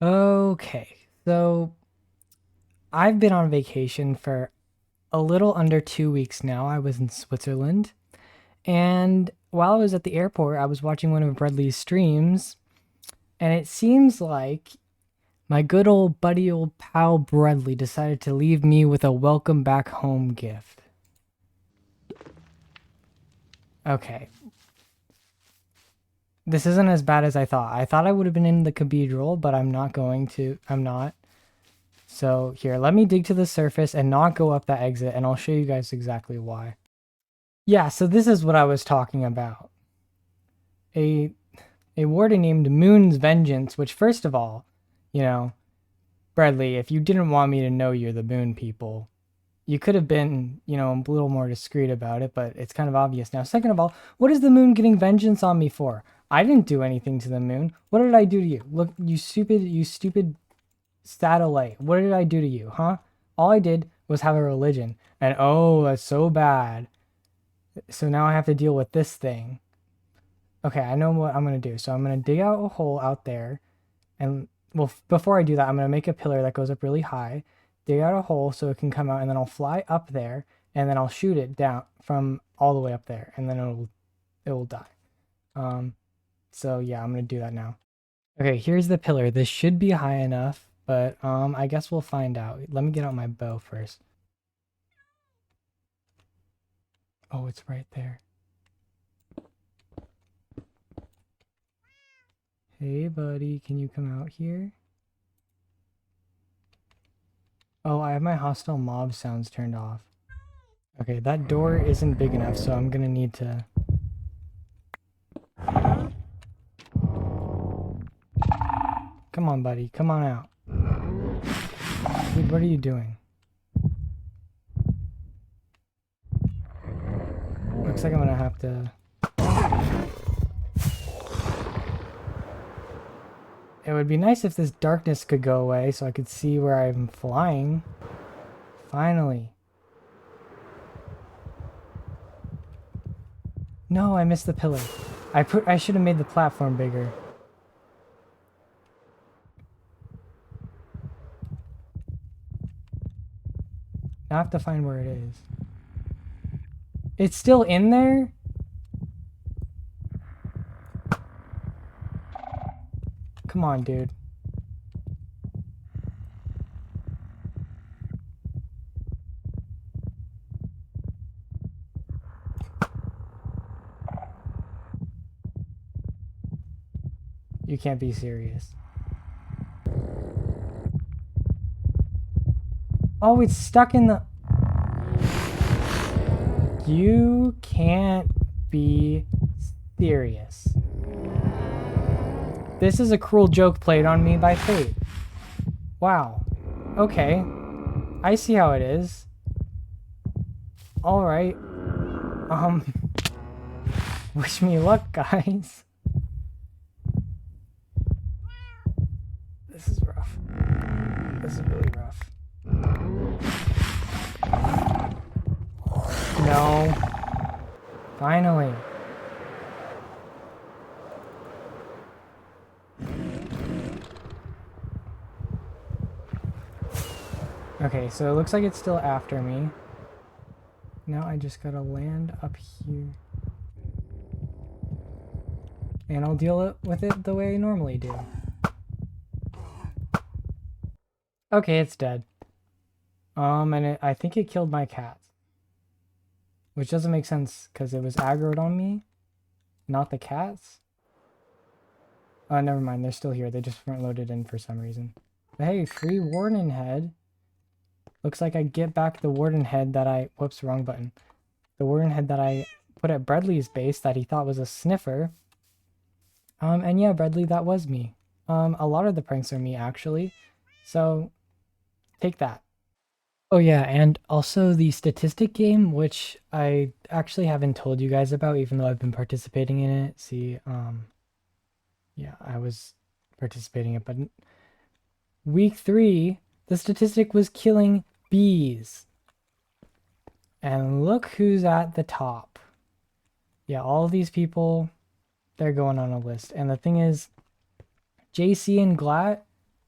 Okay, so I've been on vacation for a little under 2 weeks now. I was in Switzerland, and while I was at the airport, I was watching one of Bradley's streams, and it seems like my good old buddy, old pal Bradley decided to leave me with a welcome back home gift. Okay, this isn't as bad as I thought. I thought I would have been in the cathedral, but I'm not going to. I'm not. So here, let me dig to the surface and not go up that exit, and I'll show you guys exactly why. Yeah, so this is what I was talking about. A warden named Moon's Vengeance, which first of all, you know, Bradley, if you didn't want me to know you're the Moon people, you could have been, a little more discreet about it, but it's kind of obvious now. Second of all, what is the Moon getting vengeance on me for? I didn't do anything to the Moon. What did I do to you? Look, you stupid satellite. What did I do to you, huh? All I did was have a religion. And oh, that's so bad. So now I have to deal with this thing. Okay, I know what I'm going to do. So I'm going to dig out a hole out there. And, well, before I do that, I'm going to make a pillar that goes up really high. Dig out a hole so it can come out. And then I'll fly up there. And then I'll shoot it down from all the way up there. And then it will die. So yeah, I'm going to do that now. Okay, here's the pillar. This should be high enough. But I guess we'll find out. Let me get out my bow first. Oh, it's right there. Hey, buddy, can you come out here? Oh, I have my hostile mob sounds turned off. Okay, that door isn't big enough, so I'm gonna need to... Come on, buddy, come on out. Dude, what are you doing? Looks like I'm gonna have to... It would be nice if this darkness could go away so I could see where I'm flying. Finally. No, I missed the pillar. I should have made the platform bigger. Now I have to find where it is. It's still in there? Come on, dude. You can't be serious. Oh, it's stuck in the... You can't be serious. This is a cruel joke played on me by fate. Wow. Okay. I see how it is. Alright. Wish me luck, guys. This is rough. This is really rough. No. Finally. Okay, so it looks like it's still after me. Now I just gotta land up here. And I'll deal with it the way I normally do. Okay, it's dead. I think it killed my cats. Which doesn't make sense, because it was aggroed on me, not the cats. Oh, never mind, they're still here. They just weren't loaded in for some reason. But hey, free warden head. Looks like I get back the warden head that I... Whoops, wrong button. The warden head that I put at Bradley's base that he thought was a sniffer. And yeah, Bradley, that was me. A lot of the pranks are me, actually. So, take that. Oh yeah, and also the statistic game, which I actually haven't told you guys about, even though I've been participating in it. See, yeah, I was participating in it, but week 3, the statistic was killing bees. And look who's at the top. Yeah, all of these people, they're going on a list. And the thing is, JC and Glatt,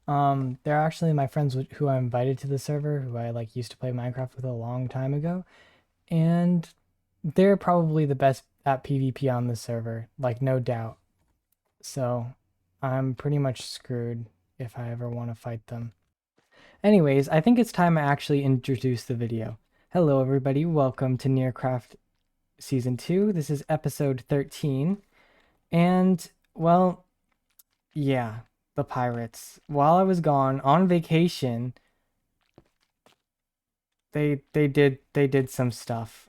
They're actually my friends who I invited to the server, who I like used to play Minecraft with a long time ago, and they're probably the best at PvP on the server, like no doubt. So I'm pretty much screwed if I ever want to fight them. Anyways, I think it's time I actually introduce the video. Hello everybody, welcome to Nearcraft Season 2. This is episode 13. And, well, yeah, the pirates. While I was gone on vacation, they did some stuff.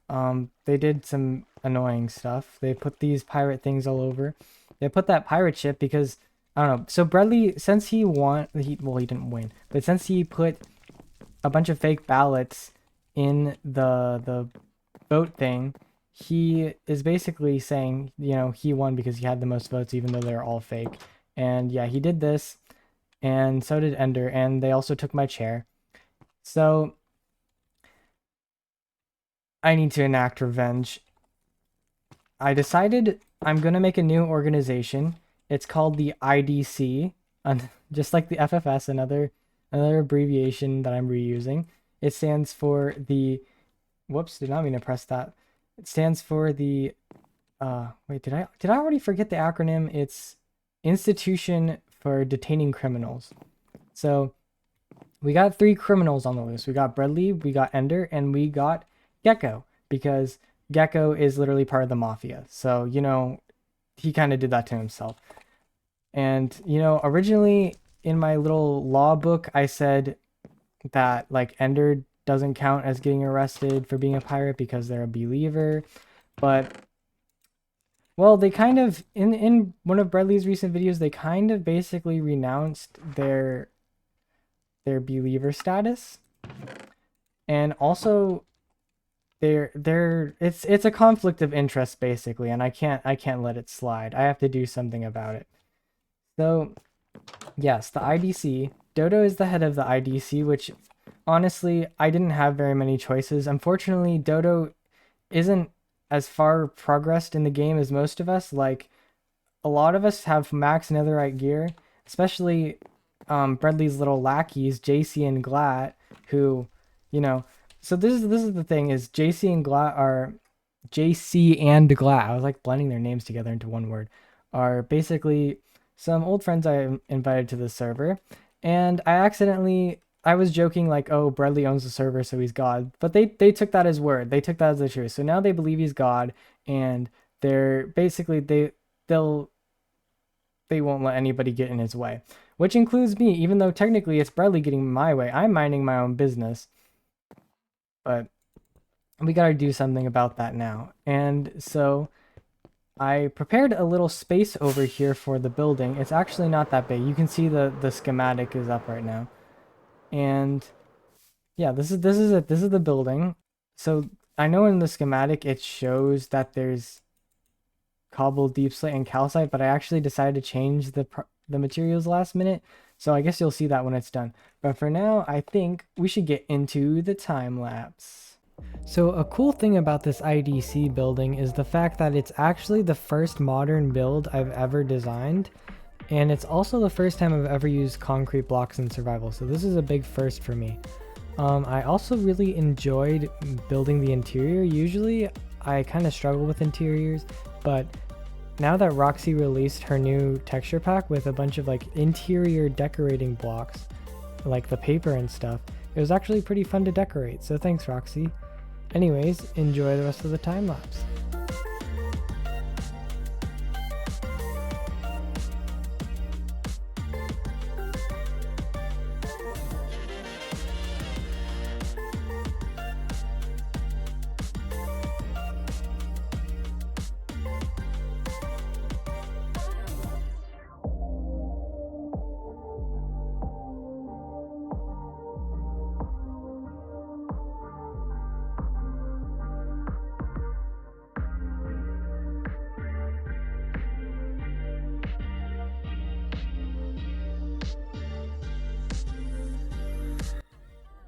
They did some annoying stuff. They put these pirate things all over. They put that pirate ship because I don't know. So Bradley, since he won, he didn't win, but since he put a bunch of fake ballots in the vote thing, he is basically saying, he won because he had the most votes, even though they're all fake. And yeah, he did this, and so did Ender, and they also took my chair. So I need to enact revenge. I decided I'm gonna make a new organization. It's called the IDC, and just like the FFS, another abbreviation that I'm reusing. It stands for the whoops, did not mean to press that. It stands for the wait, did I already forget the acronym? It's Institution for Detaining Criminals. So we got 3 criminals on the loose. We got Bradley, we got Ender, and we got Gecko, because Gecko is literally part of the mafia. So, he kind of did that to himself. And, originally in my little law book, I said that like Ender doesn't count as getting arrested for being a pirate because they're a believer. But well, they kind of in one of Bradley's recent videos, they kind of basically renounced their believer status. And also it's a conflict of interest basically, and I can't let it slide. I have to do something about it. So yes, the IDC. Dodo is the head of the IDC, which honestly, I didn't have very many choices. Unfortunately, Dodo isn't as far progressed in the game as most of us. Like, a lot of us have max netherite gear, especially Bradley's little lackeys, JC and Glat, who, so this is the thing, is JC and Glat are JC and Glat. I was like blending their names together into one word. Are basically some old friends I invited to the server, and I was joking like, oh, Bradley owns the server, so he's God. But they took that as word. They took that as the truth. So now they believe he's God, and they're basically they won't let anybody get in his way, which includes me, even though technically it's Bradley getting my way. I'm minding my own business, but we gotta do something about that now. And so I prepared a little space over here for the building. It's actually not that big. You can see the schematic is up right now. And yeah, this is the building. So I know in the schematic it shows that there's cobble, deep slate, and calcite, but I actually decided to change the materials last minute. So I guess you'll see that when it's done. But for now, I think we should get into the time lapse. So a cool thing about this IDC building is the fact that it's actually the first modern build I've ever designed, and it's also the first time I've ever used concrete blocks in survival, so this is a big first for me. I also really enjoyed building the interior. Usually I kind of struggle with interiors, but now that Roxy released her new texture pack with a bunch of like interior decorating blocks, like the paper and stuff, it was actually pretty fun to decorate, so thanks Roxy. Anyways, enjoy the rest of the time lapse.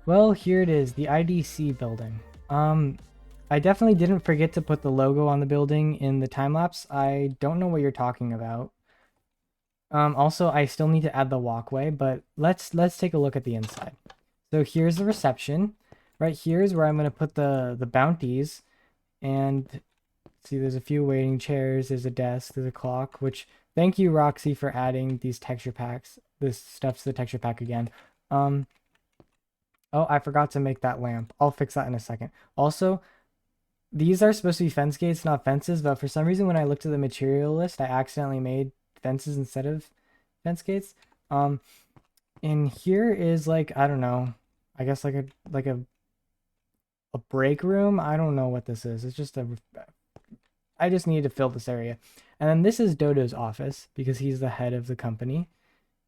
Well, here it is, the IDC building. I definitely didn't forget to put the logo on the building in the time lapse. I don't know what you're talking about. Also, I still need to add the walkway, but let's take a look at the inside. So here's the reception. Right here is where I'm gonna put the bounties. And see, there's a few waiting chairs. There's a desk. There's a clock. Which thank you, Roxy, for adding these texture packs. This stuff to the texture pack again. Um. Oh, I forgot to make that lamp. I'll fix that in a second. Also, these are supposed to be fence gates, not fences, but for some reason when I looked at the material list, I accidentally made fences instead of fence gates. Um, and here is like, I don't know, I guess like a break room. I don't know what this is. It's just a I just need to fill this area. And then this is Dodo's office because he's the head of the company.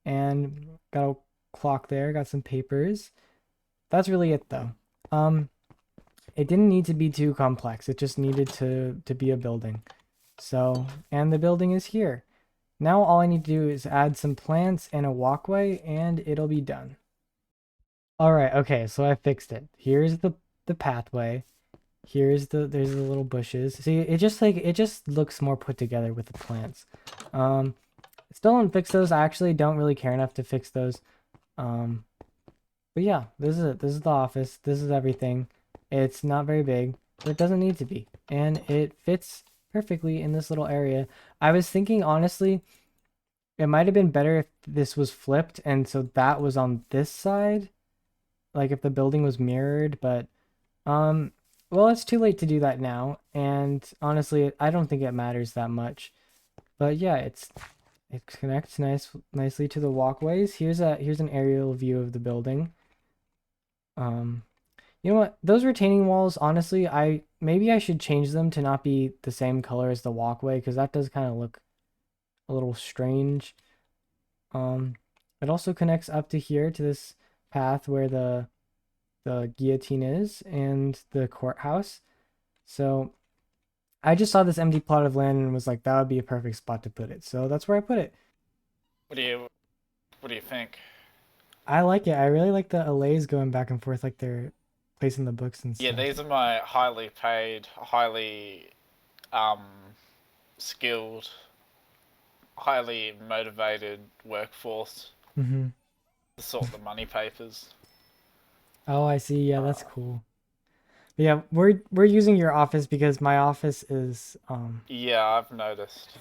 And got a clock there, got some papers. That's really it though. Um, it didn't need to be too complex. It just needed to be a building. So, and the building is here. Now all I need to do is add some plants and a walkway and it'll be done. All right, okay, so I fixed it. Here's the pathway. There's the little bushes. See, it just looks more put together with the plants. Um, Still don't fix those. I actually don't really care enough to fix those. Um, but yeah, this is it. This is the office. This is everything. It's not very big, but it doesn't need to be. And it fits perfectly in this little area. I was thinking honestly, it might have been better if this was flipped and so that was on this side, like if the building was mirrored, but um well, it's too late to do that now, and honestly, I don't think it matters that much. But yeah, it connects nicely to the walkways. Here's an aerial view of the building. Um you know what? Those retaining walls, honestly, I maybe I should change them to not be the same color as the walkway because that does kind of look a little strange. Um, it also connects up to here to this path where the guillotine is and the courthouse. So I just saw this empty plot of land and was like, that would be a perfect spot to put it. So that's where I put it. What do you What do you think? I like it. I really like the allays going back and forth, like they're placing the books and Yeah, stuff. these are my highly paid, highly skilled, highly motivated workforce Mm-hmm. to sort the money papers. Oh, I see. Yeah, that's Uh, cool. But yeah, we're using your office because my office is yeah, I've noticed.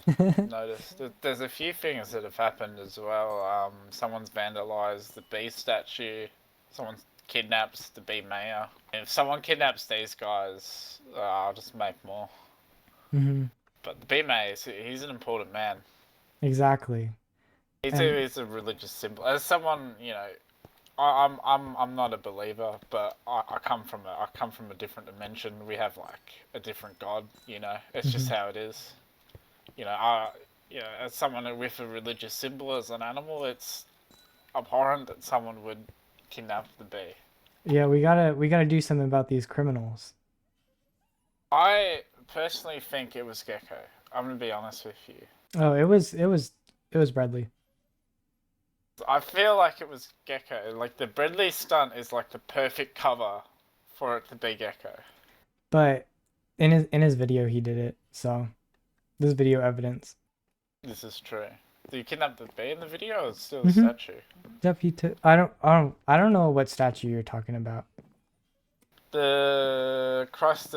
Noticed. There's a few things that have happened as well. Someone's vandalized the bee statue. Someone kidnaps the bee mayor. If someone kidnaps these guys, I'll just make more. hmm But the bee mayor, he's an important man. exactly. And He's a religious symbol. As someone, I'm not a believer, but I come from a different dimension. We have like a different God. It's just mhm. how it is. As someone with a religious symbol as an animal, it's abhorrent that someone would kidnap the bee. Yeah, we gotta do something about these criminals. I personally think it was Gecko. I'm gonna be honest with you. Oh, it was Bradley. I feel like it was Gecko. Like the Bradley stunt is like the perfect cover for it to be Gecko. But in his video he did it. So there's video evidence. This is true. Do you kidnap the bee in the video or it's still a Mm-hmm. statue? Yep, he took I don't know what statue you're talking about. The Christ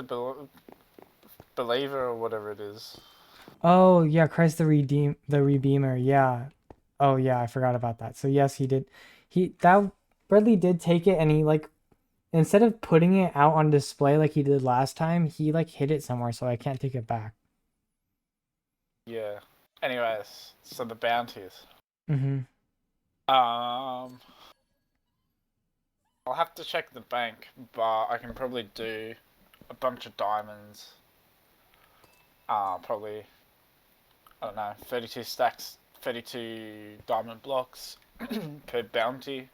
Believer or whatever it is. Oh yeah, Christ the Redeemer. Yeah. Oh yeah, I forgot about that. So yes, he did. He that Bradley did take it and he like instead of putting it out on display like he did last time, he like hid it somewhere so I can't take it back. Yeah. Anyways, so the bounties. Mm-hmm. Um, I'll have to check the bank, but I can probably do a bunch of diamonds. Probably, I don't know, 32 stacks, 32 diamond blocks per bounty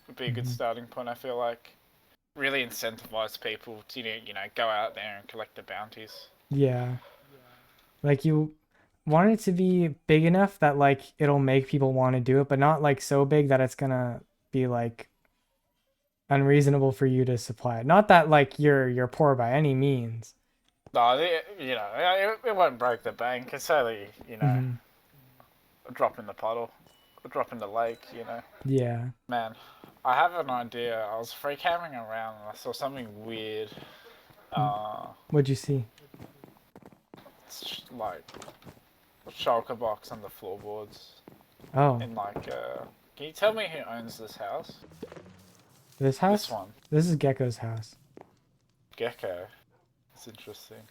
would be a good Mm-hmm. starting point, I feel like. Really incentivize people to, go out there and collect the bounties. Yeah. Like you want it to be big enough that like it'll make people want to do it, but not like so big that it's gonna be like unreasonable for you to supply it. Not that like you're poor by any means. No, it won't break the bank. It's only, Mm-hmm. a drop in the puddle, a drop in the lake, you know. Yeah. Man, I have an idea. I was free camming around and I saw something weird. What'd you see? It's like a shulker box on the floorboards. Oh, In like, can you tell me who owns this house? this This house? one. This is Gecko's house. Gecko. It's interesting.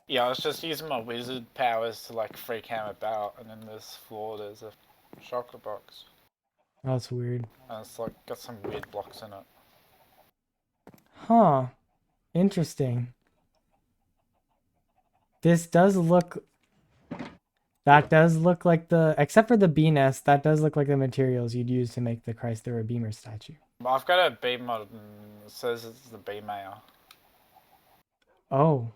Yeah, I was just using my wizard powers to like free cam about, and in this floor there's a shulker box. Oh, that's weird. And it's like got some weird blocks in it. Huh. Interesting. This does look... That does look like the... Except for the bee nest, that does look like the materials you'd use to make the Christ the Redeemer statue. I've got a bee mod and it says it's the bee mayor. Oh.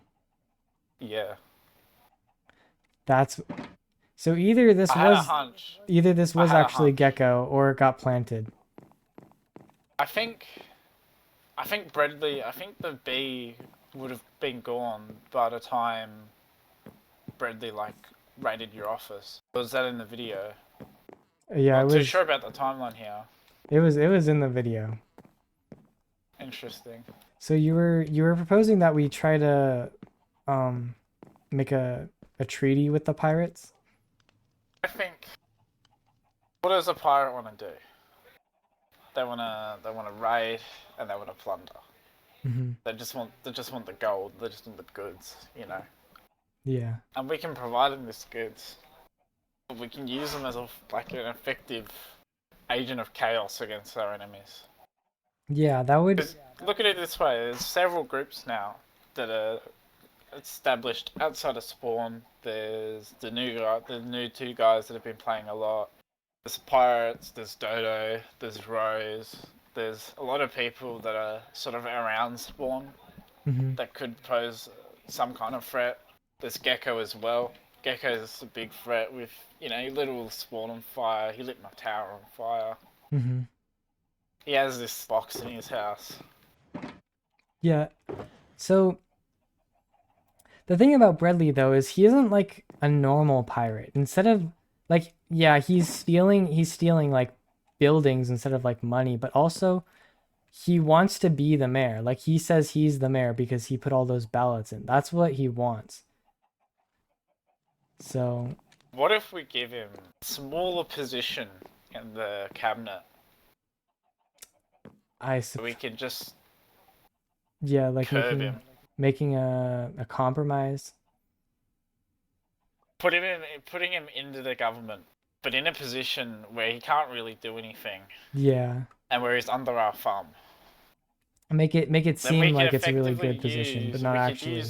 Yeah. That's... So either this I had a was... hunch. Either this I was had a actually hunch. Gecko, or it got planted. I think Bradley. I think the bee would have been gone by the time Bradley like raided your office. Was that in the video? Yeah, I'm it not too was... sure about the timeline here. It was in the video. Interesting. So you were proposing that we try to make a treaty with the pirates? I think. What does a pirate want to do? They wanna raid and they wanna plunder. Mm-hmm. They just want the gold. They just want the goods, you know. Yeah. And we can provide them these goods. We can use them as like an effective agent of chaos against our enemies. Yeah, that would... Look at it this way: there's several groups now that are established outside of spawn. There's the new two guys that have been playing a lot. There's pirates. There's Dodo. There's Rose. There's a lot of people that are sort of around spawn Mm-hmm. that could pose some kind of threat. There's Gecko as well. Gecko's a big threat with, you know, he lit all the spawn on fire. He lit my tower on fire. Mm-hmm. He has this box in his house. Yeah. So the thing about Bradley though is he isn't like a normal pirate. Instead of like, yeah, he's stealing like buildings instead of like money, but also he wants to be the mayor. Like he says he's the mayor because he put all those ballots in. That's what he wants. So What if we give him a smaller position in the cabinet? So we can just yeah, like curb him. Making a compromise. Putting him into the government, but in a position where he can't really do anything. Yeah. And where he's under our thumb. Make it seem like it's a really good position, but not actually.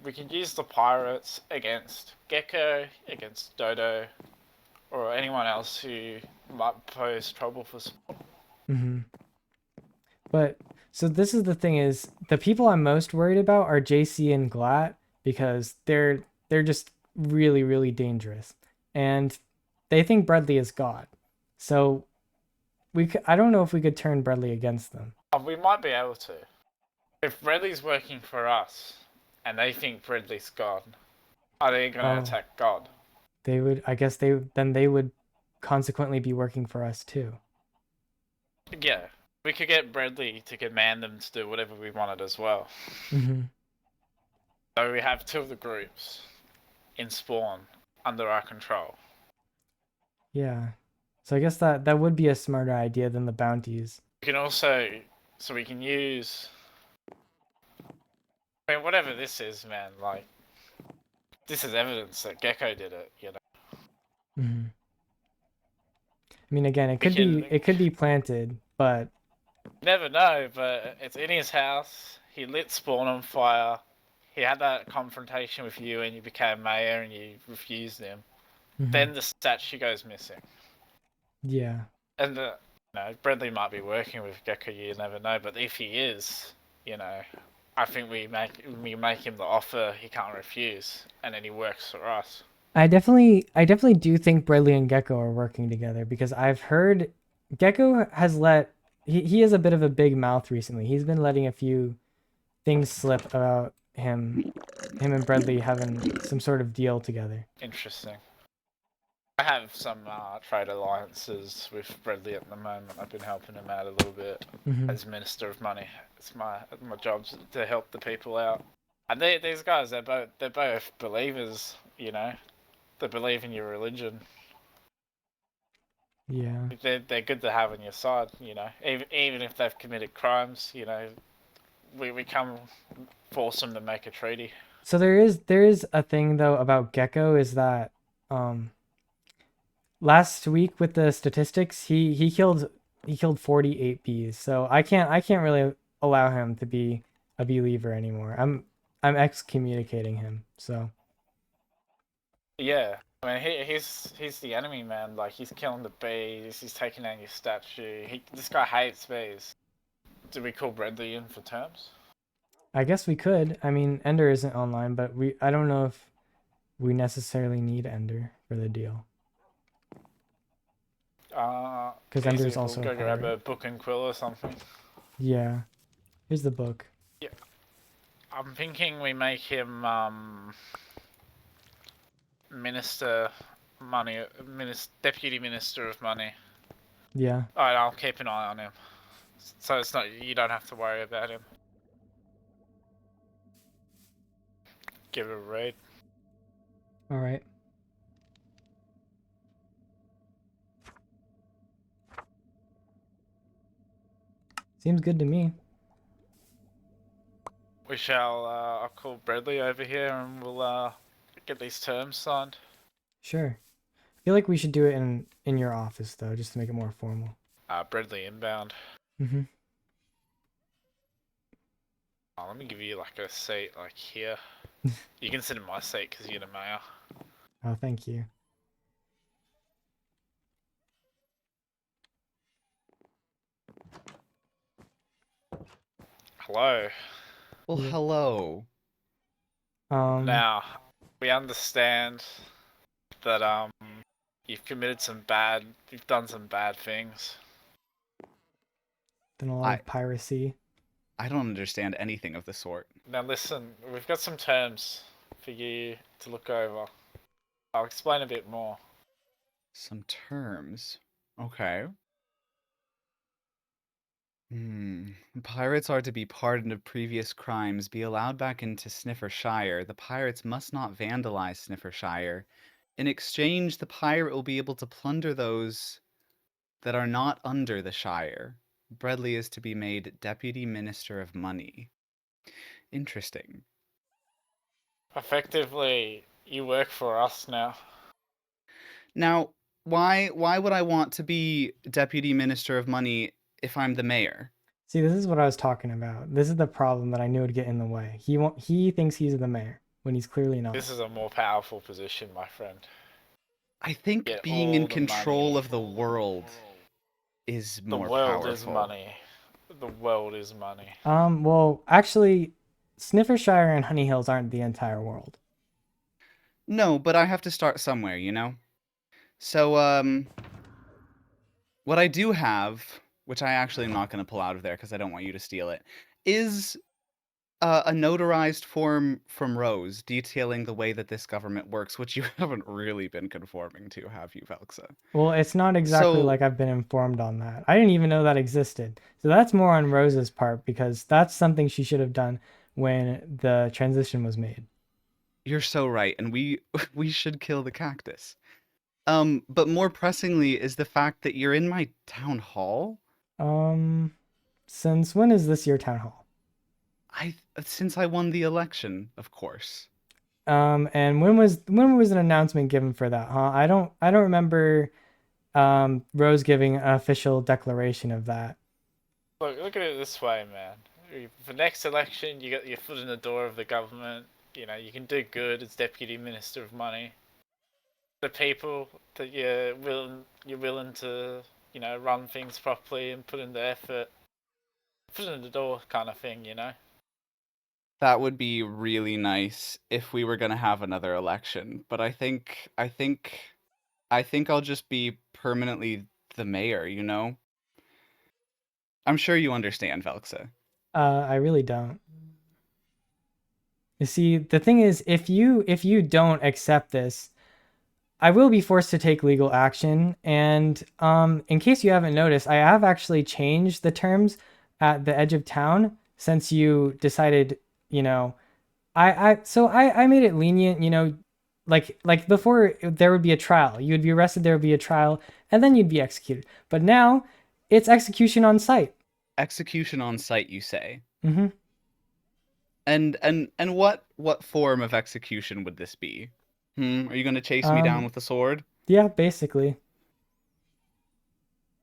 We could use the pirates against Gecko, against Dodo, or anyone else who might pose trouble for spawn. Mm-hmm. But so this is the thing: is the people I'm most worried about are JC and Glatt because they're just really really dangerous, and they think Bradley is God. So I don't know if we could turn Bradley against them. We might be able to. If Bradley's working for us, and they think Bradley's God, are they going to attack God? They would. I guess they would consequently be working for us too. Yeah. We could get Bradley to command them to do whatever we wanted as well. Mm-hmm. So we have two of the groups in spawn under our control. Yeah. So I guess that would be a smarter idea than the bounties. We can also, so we can use, I mean, whatever this is, man, like, this is evidence that Gecko did it, you know? Mm-hmm. I mean, again, it could be planted, but... Never know, but it's in his house. He lit spawn on fire. He had that confrontation with you and you became mayor and you refused him. Mm-hmm. Then the statue goes missing. Yeah. And, Bradley might be working with Gecko, you never know, but if he is, you know, I think we make him the offer he can't refuse, and then he works for us. I definitely do think Bradley and Gecko are working together because I've heard Gecko has he has a bit of a big mouth recently. He's been letting a few things slip about him and Bradley having some sort of deal together. Interesting. I have some trade alliances with Bradley at the moment. I've been helping him out a little bit Mm-hmm. as Minister of Money. It's my job to help the people out. And these guys, they're both believers. You know, they believe in your religion. Yeah. They're good to have on your side. You know, even if they've committed crimes. You know, we come force them to make a treaty. So there is a thing though about Gecko is that um last week with the statistics, he killed 48 bees. So I can't really allow him to be a believer anymore. I'm excommunicating him. So Yeah, I mean he's the enemy, man. Like he's killing the bees. He's taking down your statue. This guy hates bees. Do we call Bradley in for terms? I guess we could. I mean, Ender isn't online, but I don't know if we necessarily need Ender for the deal because Easy. Ender's We'll also a go grab pirate. a book and quill or something. Yeah. Here's the book. Yeah, I'm thinking we make him minister money, deputy minister of money. Yeah. Alright, I'll keep an eye on him. So it's not you don't have to worry about him. Give it a read. All right. Seems good to me. We shall. I'll call Bradley over here and we'll get these terms signed. Sure. I feel like we should do it in your office though, just to make it more formal. Bradley inbound. Mm-hmm. Oh, let me give you like a seat, like here. You can sit in my seat because you're the mayor. Oh, thank you. Hello. Well, Yeah. hello. Now, we understand that you've done some bad things. Done a lot of piracy. I don't understand anything of the sort. Now listen, we've got some terms for you to look over. I'll explain a bit more. Some terms. Okay. Pirates are to be pardoned of previous crimes, be allowed back into Sniffershire. The pirates must not vandalize Sniffershire. In exchange, the pirate will be able to plunder those that are not under the Shire. Bradley is to be made Deputy Minister of Money. Interesting. Effectively, you work for us now. Now, why would I want to be Deputy Minister of Money if I'm the mayor? See, this is what I was talking about. This is the problem that I knew would get in the way. He thinks he's the mayor when he's clearly not. This is a more powerful position, my friend. I think Get being all in the control money. of the world is The more world is powerful. money. The world is money. Well, actually, Sniffershire and Honey Hills aren't the entire world. No, but I have to start somewhere, you know? So, what I do have, which I actually am not going to pull out of there because I don't want you to steal it, is a notarized form from Rose detailing the way that this government works, which you haven't really been conforming to, have you, Velksa? Well, it's not exactly So, like I've been informed on that. I didn't even know that existed. So that's more on Rose's part because that's something she should have done when the transition was made. you're so right, and we we should kill the cactus. But more pressingly is the fact that you're in my town hall. Um, since when is this your town hall? Since I won the election, of course. And when was an announcement given for that, huh? I don't remember Rose giving an official declaration of that. Look at it this way, man. For next election, you got your foot in the door of the government. You know, you can do good as Deputy Minister of Money. The people that you're willing to, run things properly and put in the effort, foot in the door kind of thing, you know? That would be really nice if we were gonna have another election, but I think I'll just be permanently the mayor, you know? I'm sure you understand, Velksa. I really don't. You see, the thing is, if you don't accept this, I will be forced to take legal action. And in case you haven't noticed, I have actually changed the terms at the edge of town since you decided, you know, I made it lenient, like before there would be a trial. You would be arrested, there would be a trial, and then you'd be executed. But now it's execution on site. Execution on site, you say? Mm-hmm. And what form of execution would this be? Are you gonna chase me down with a sword? Yeah, basically.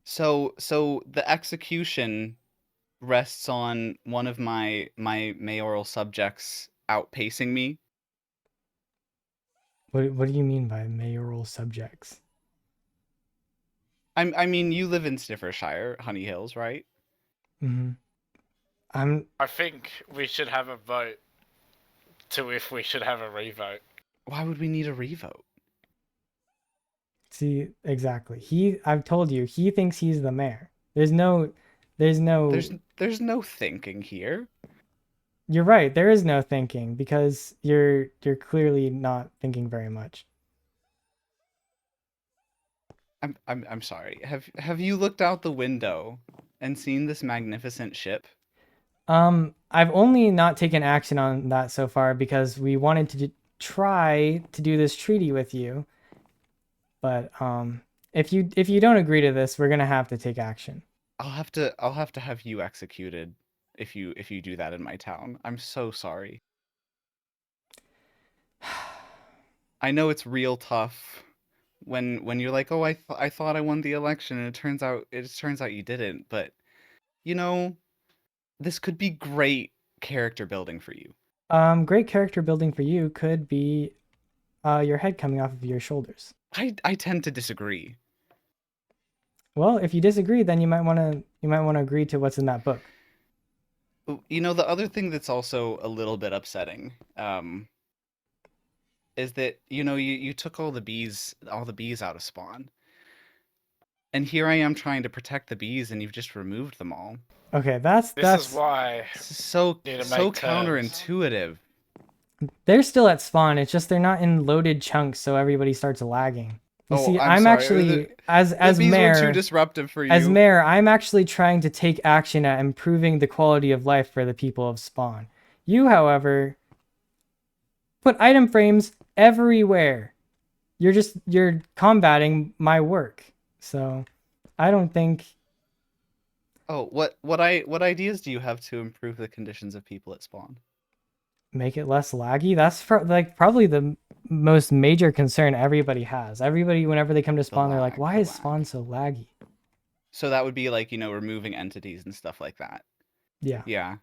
So the execution rests on one of my mayoral subjects outpacing me. What do you mean by mayoral subjects? I mean, you live in Sniffershire, Honey Hills, right? Mm-hmm. I'm I think we should have a vote to if we should have a revote. Why would we need a revote? See, exactly. I've told you, he thinks he's the mayor. There's no thinking here. You're right. There is no thinking because you're clearly not thinking very much. I'm sorry. Have you looked out the window and seen this magnificent ship? I've only not taken action on that so far because we wanted to try to do this treaty with you. But if you don't agree to this, we're gonna have to take action. I'll have to have you executed if you do that in my town. I'm so sorry. I know it's real tough when you're like, "Oh, I thought I won the election," and it turns out you didn't. But you know, this could be great character building for you. Great character building for you could be your head coming off of your shoulders. I tend to disagree. Well, if you disagree, then you might want to agree to what's in that book. You know, the other thing that's also a little bit upsetting, is that, you know, you took all the bees out of spawn. And here I am trying to protect the bees and you've just removed them all. Okay, This is why This is so counterintuitive. They're still at spawn. It's just they're not in loaded chunks, so everybody starts lagging. You see, I'm sorry. actually as the bees mayor were too disruptive for you. As mayor, I'm actually trying to take action at improving the quality of life for the people of Spawn. You, however, put item frames everywhere. You're combating my work. So, I don't think. Oh, what ideas do you have to improve the conditions of people at Spawn? Make it less laggy. That's probably the most major concern everybody has. Everybody, whenever they come to Spawn, they're like, "Why is Spawn so laggy?" So that would be like, you know, removing entities and stuff like that. Yeah. Yeah.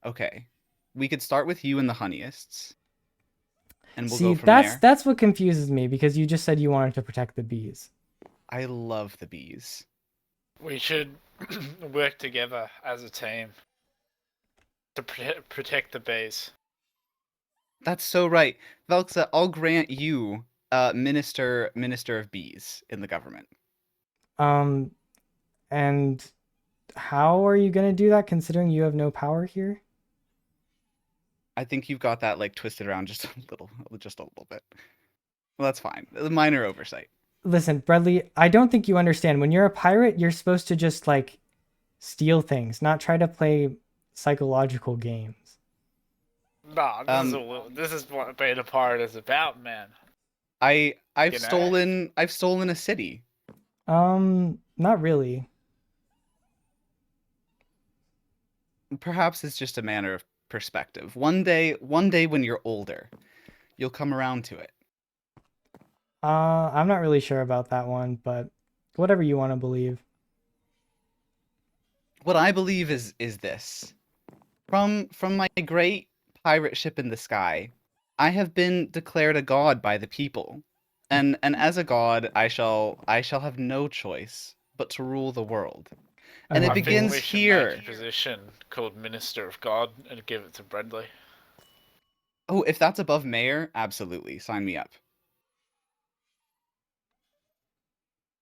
Okay. We could start with you and the honeyists. And we'll See, go from there. that's what confuses me because you just said you wanted to protect the bees. I love the bees. we should work together as a team to protect the bees. That's so right. Velksa, I'll grant you minister of bees in the government. And how are you gonna do that considering you have no power here? I think you've got that like twisted around just a little bit. Well, that's fine. A minor oversight. Listen, Bradley, I don't think you understand. When you're a pirate, you're supposed to just like steal things, not try to play psychological games. Nah, this is what being a pirate is about, man. I've stolen a city. Not really. Perhaps it's just a matter of perspective. One day when you're older, you'll come around to it. I'm not really sure about that one, but whatever you want to believe. What I believe is this. From my great pirate ship in the sky, I have been declared a god by the people. And as a god, I shall have no choice but to rule the world. And it begins here. Make a position called Minister of God and give it to Bradley. Oh, if that's above mayor, absolutely. Sign me up.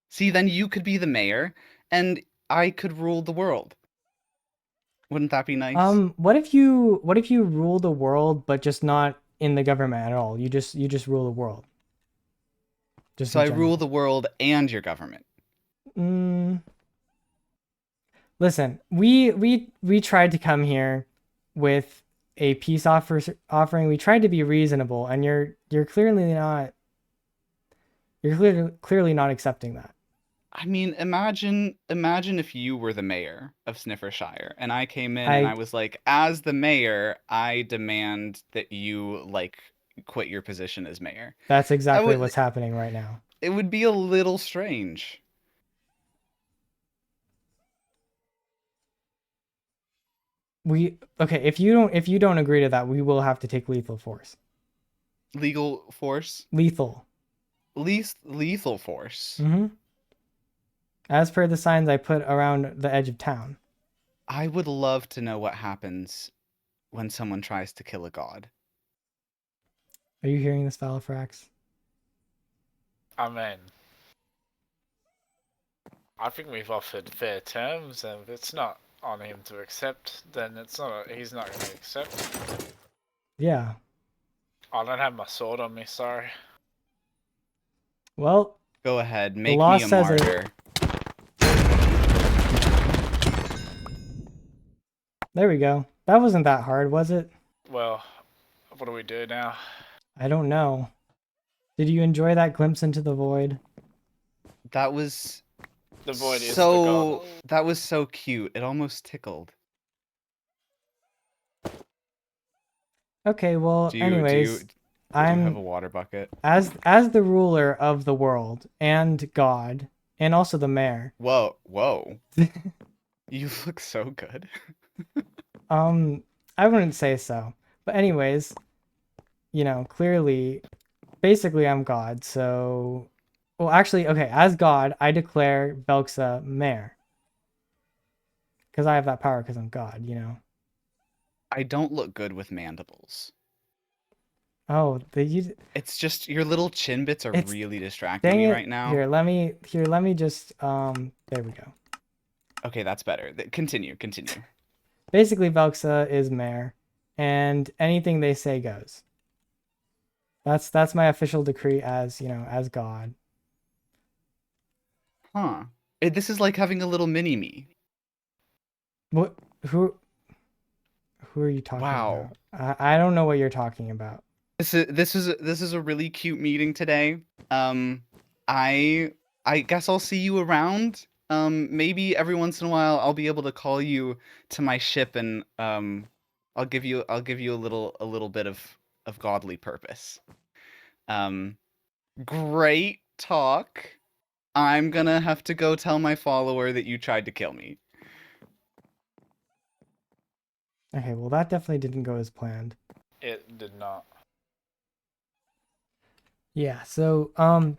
See, then you could be the mayor, and I could rule the world. Wouldn't that be nice? What if you rule the world, but just not in the government at all? You just rule the world. Just So in I general. rule the world and your government. Listen, we tried to come here with a offering. We tried to be reasonable, and you're clearly not. You're clearly not accepting that. I mean, imagine if you were the mayor of Sniffershire and I came in and I I was like, as the mayor, I demand that you like quit your position as mayor. That's That exactly would what's happening right now. it would be a little strange. Okay, if you don't agree to that, we will have to take lethal force. Legal force? Lethal. Least lethal force. As per the signs I put around the edge of town. I would love to know what happens when someone tries to kill a god. Are you hearing this, Valifrax? I mean, I think we've offered fair terms, and if it's not on him to accept, then he's not going to accept. Yeah. I don't have my sword on me, sorry. Well, Go ahead, the make law me a says it. martyr. There we go. That wasn't that hard, was it? Well, what do we do now? I don't know. Did you enjoy that glimpse into the void? That was The void is the so god. that was so cute. It almost tickled. Okay, well, Do you anyways, have I'm a water bucket? as the ruler of the world and God and also the mayor. Whoa. You look so good. I wouldn't say so. But anyways, clearly basically I'm God, so well actually, okay, as God, I declare Velksa mayor. Because I have that power because I'm God. I don't look good with mandibles. Oh, It's just your little chin bits are It's- really distracting dang me it. right now. Here, let me just there we go. Okay, that's better. Continue. Basically Velksa is mayor and anything they say goes. That's my official decree as God. Huh. This is like having a little mini me. What who are you talking Wow. about? I don't know what you're talking about. This is a really cute meeting today. I guess I'll see you around. Maybe every once in a while I'll be able to call you to my ship and I'll give you a little bit of godly purpose. Great talk. I'm gonna have to go tell my follower that you tried to kill me. Okay, well that definitely didn't go as planned. It did not. Yeah, so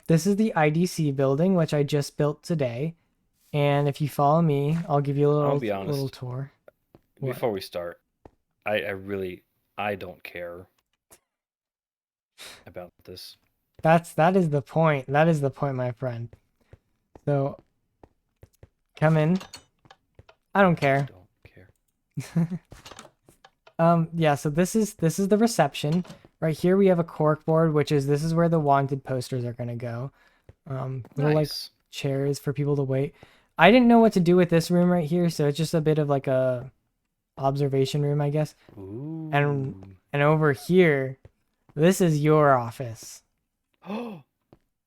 this is the IDC building which I just built today. And if you follow me, I'll give you a I'll be little honest. tour. What? Before we start, I really don't care about this. That is the point. That is the point, my friend. So come in. I don't care. Don't care. Yeah, so this is the reception. Right here we have a cork board, this is where the wanted posters are gonna go. Little like Nice. chairs for people to wait. I didn't know what to do with this room right here, so it's just a bit of like a observation room, I guess. Ooh. And over here, this is your office. Oh,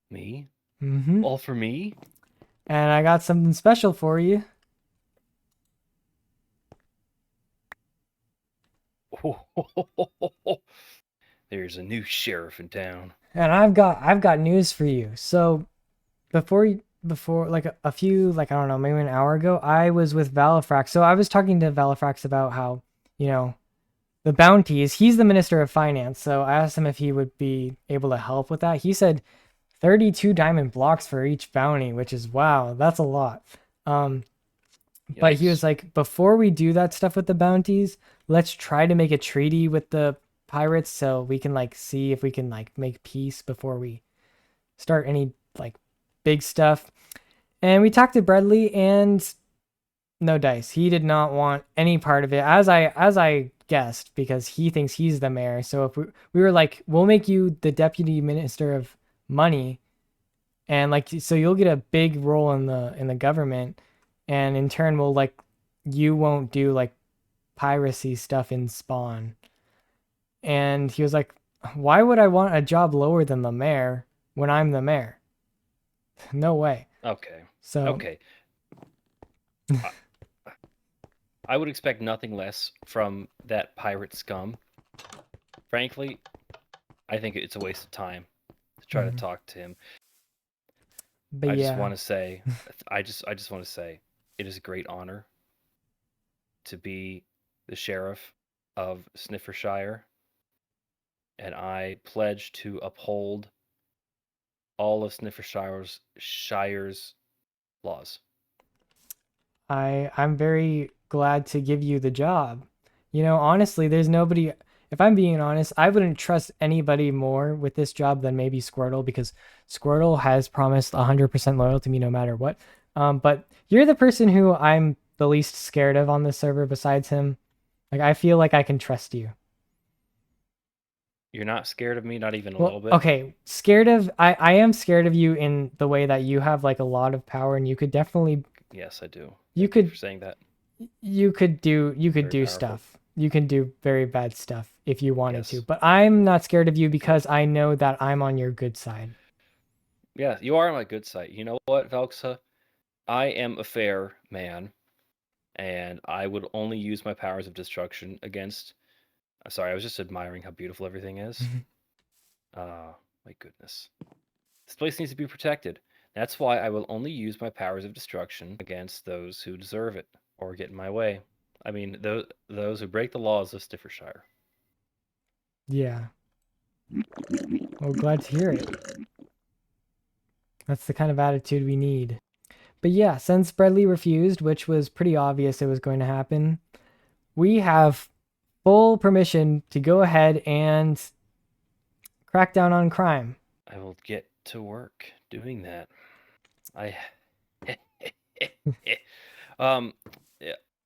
me? Mm-hmm. All for me? And I got something special for you. There's a new sheriff in town. And I've got news for you. So before like a few, like I don't know, maybe an hour ago, I was with Valifrax. So I was talking to Valifrax about how, the bounties. He's the Minister of Finance. So I asked him if he would be able to help with that. He said 32 diamond blocks for each bounty, which is wow, that's a lot. But he was Yikes. like, before we do that stuff with the bounties, let's try to make a treaty with the pirates so we can like see if we can like make peace before we start any like big stuff. And we talked to Bradley and no dice. He did not want any part of it, as I guessed, because he thinks he's the mayor. So if we were like, we'll make you the deputy minister of money, and like so you'll get a big role in the government, and in turn will like you won't do like piracy stuff in Spawn. And he was like, why would I want a job lower than the mayor when I'm the mayor? No way. Okay. So Okay. I would expect nothing less from that pirate scum. Frankly, I think it's a waste of time to try to talk to him. but I yeah. just want to say, I just want to say, it is a great honor to be the sheriff of Sniffershire, and I pledge to uphold all of Shire's laws. I'm very glad to give you the job. You know, honestly, there's nobody, if I'm being honest, I wouldn't trust anybody more with this job than maybe Squirtle, because Squirtle has promised 100% loyal to me no matter what. But you're the person who I'm the least scared of on this server besides him. Like, I feel like I can trust you. You're not scared of me, not even a Well, little bit? okay, I am scared of you in the way that you have like a lot of power, and you could definitely, Yes, I do. you Thank you could for saying that. you could do Very powerful. stuff. You can do very bad stuff if you wanted to. Yes. But I'm not scared of you because I know that I'm on your good side. Yeah, you are on my good side. You know what, Velksa? I am a fair man, and I would only use my powers of destruction against. Sorry, I was just admiring how beautiful everything is. My goodness. This place needs to be protected. That's why I will only use my powers of destruction against those who deserve it or get in my way. I mean, those who break the laws of Stiffershire. Yeah. Well, glad to hear it. That's the kind of attitude we need. But yeah, since Bradley refused, which was pretty obvious it was going to happen, we have full permission to go ahead and crack down on crime. I will get to work doing that. Yeah.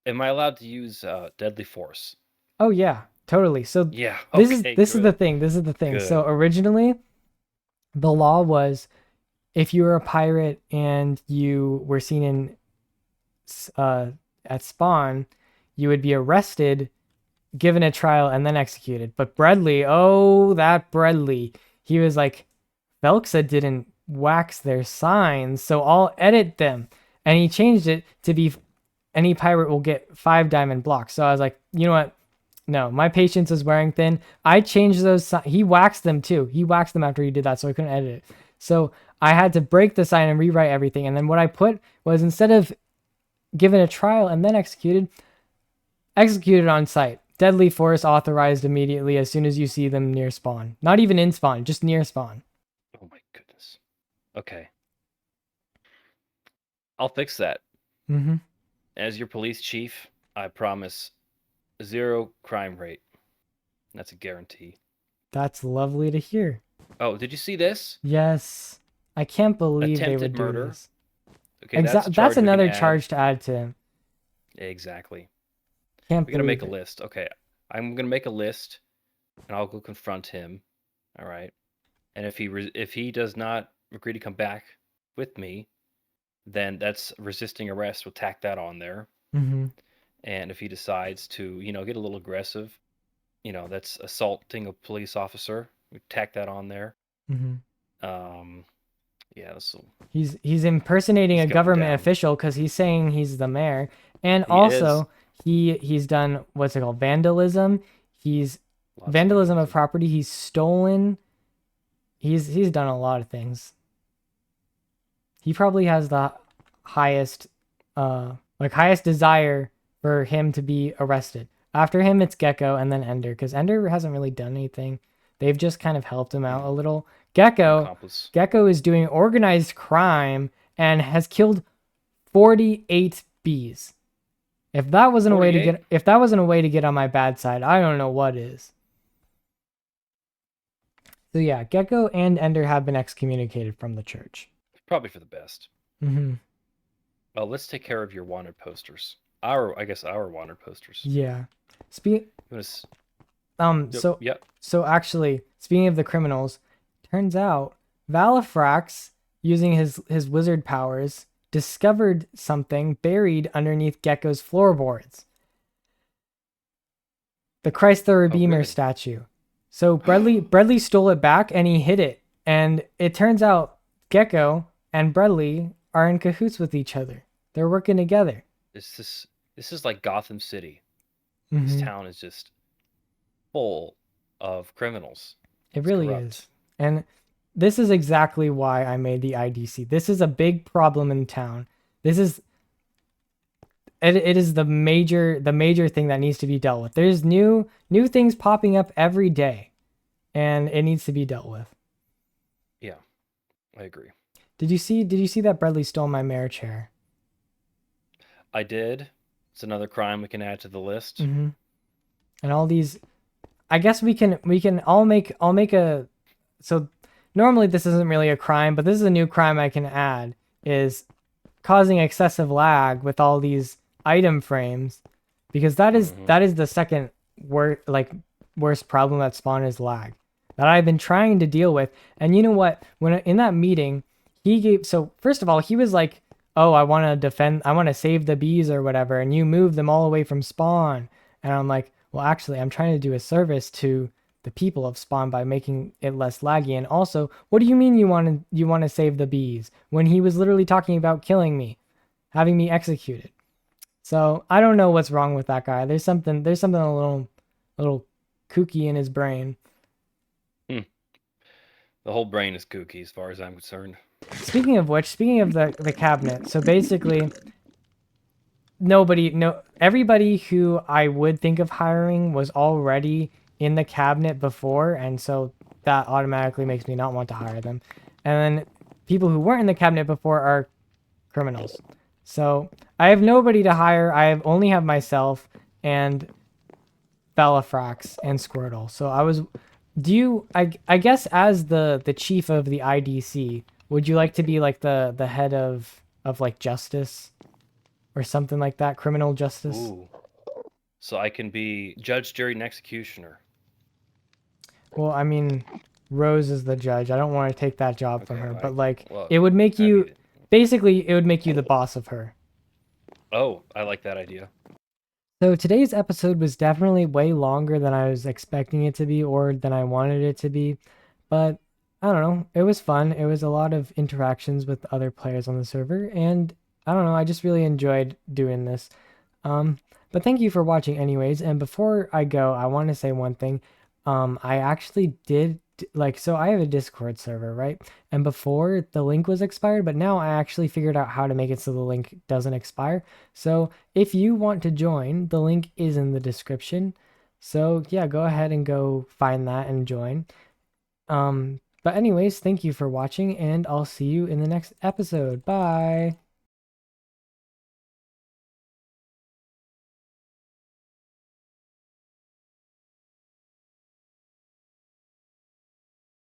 Am I allowed to use deadly force? Oh yeah, totally. So Yeah. this Okay, is the good. thing. This is the thing. Good. So originally, the law was if you were a pirate and you were seen in at spawn, you would be arrested, given a trial, and then executed. But Bradley, oh, that Bradley, he was like, Velksa didn't wax their signs, so I'll edit them. And he changed it to be any pirate will get 5 diamond blocks. So I was like, you know what? No, my patience is wearing thin. I changed those. He waxed them too. He waxed them after he did that, so I couldn't edit it. So I had to break the sign and rewrite everything. And then what I put was, instead of given a trial and then executed on site. Deadly force authorized immediately as soon as you see them near spawn. Not even in spawn, just near spawn. Oh my goodness. Okay. I'll fix that. Mm-hmm. As your police chief, I promise 0 crime rate. That's a guarantee. That's lovely to hear. Oh, did you see this? Yes. I can't believe they Attempted would murder. do this. Okay, that's a charge that's we can another add. charge to add to him. Exactly. Can't We're gonna make a believe it. list. Okay, I'm gonna make a list, and I'll go confront him. All right. And if he does not agree to come back with me, then that's resisting arrest. We'll tack that on there. Mm-hmm. And if he decides to, get a little aggressive, that's assaulting a police officer. We tack that on there. Mm-hmm. Yeah, He's impersonating He's a going government down. official because he's saying he's the mayor, and He also he's done what's it called, vandalism. He's Lots vandalism of property. He's stolen. He's done a lot of things. He probably has the highest highest desire for him to be arrested. After him, it's Gecko and then Ender, because Ender hasn't really done anything. They've just kind of helped him out a little. Gecko is doing organized crime and has killed 48 bees. If that wasn't a way to get on my bad side, I don't know what is. So yeah, Gecko and Ender have been excommunicated from the church. Probably for the best. Mm-hmm. Well, let's take care of your wanted posters. Our wanted posters. Yeah. So actually, speaking of the criminals, turns out Valifrax using his wizard powers, discovered something buried underneath Gecko's floorboards. The Christ the Redeemer really? statue. So Bradley stole it back and he hid it. And it turns out Gecko and Bradley are in cahoots with each other. They're working together. This is like Gotham City. Mhm. This town is just full of criminals. It It's really corrupt. is. And this is exactly why I made the IDC. This is a big problem in town. This is it is the major thing that needs to be dealt with. There's new things popping up every day, and it needs to be dealt with. Yeah, I agree. Did you see that Bradley stole my mayor chair? I did. It's another crime we can add to the list. Mm-hmm. And all these, I guess we can I'll make a, so normally this isn't really a crime, but this is a new crime I can add, is causing excessive lag with all these item frames, because that is the second worst problem that Spawn is lag that I've been trying to deal with. And you know what, when in that meeting he gave, so first of all he was like, oh, I want to save the bees or whatever, and you move them all away from Spawn. And I'm like, well, actually I'm trying to do a service to the people of Spawn by making it less laggy. And also, what do you mean you want to save the bees, when he was literally talking about killing me, having me executed? So I don't know what's wrong with that guy. There's something a little kooky in his brain. The whole brain is kooky as far as I'm concerned. Speaking of which, speaking of the cabinet, so basically everybody who I would think of hiring was already in the cabinet before, and so that automatically makes me not want to hire them. And then people who weren't in the cabinet before are criminals. So I have nobody to hire. Only have myself and Bellafrax and Squirtle. So I guess as the chief of the IDC, would you like to be like the head of like justice or something like that, criminal justice? Ooh. So I can be judge, jury, and executioner. Well, I mean, Rose is the judge. I don't want to take that job from her, but like well, it would make I you need it. basically it would make you the boss of her. Oh, I like that idea. So today's episode was definitely way longer than I was expecting it to be or than I wanted it to be, but I don't know. It was fun. It was a lot of interactions with other players on the server, and I don't know. I just really enjoyed doing this. But thank you for watching anyways. And before I go, I want to say one thing. I actually did so I have a Discord server, right? And before the link was expired, but now I actually figured out how to make it so the link doesn't expire. So if you want to join, the link is in the description. So yeah, go ahead and go find that and join. But anyways, thank you for watching, and I'll see you in the next episode. Bye.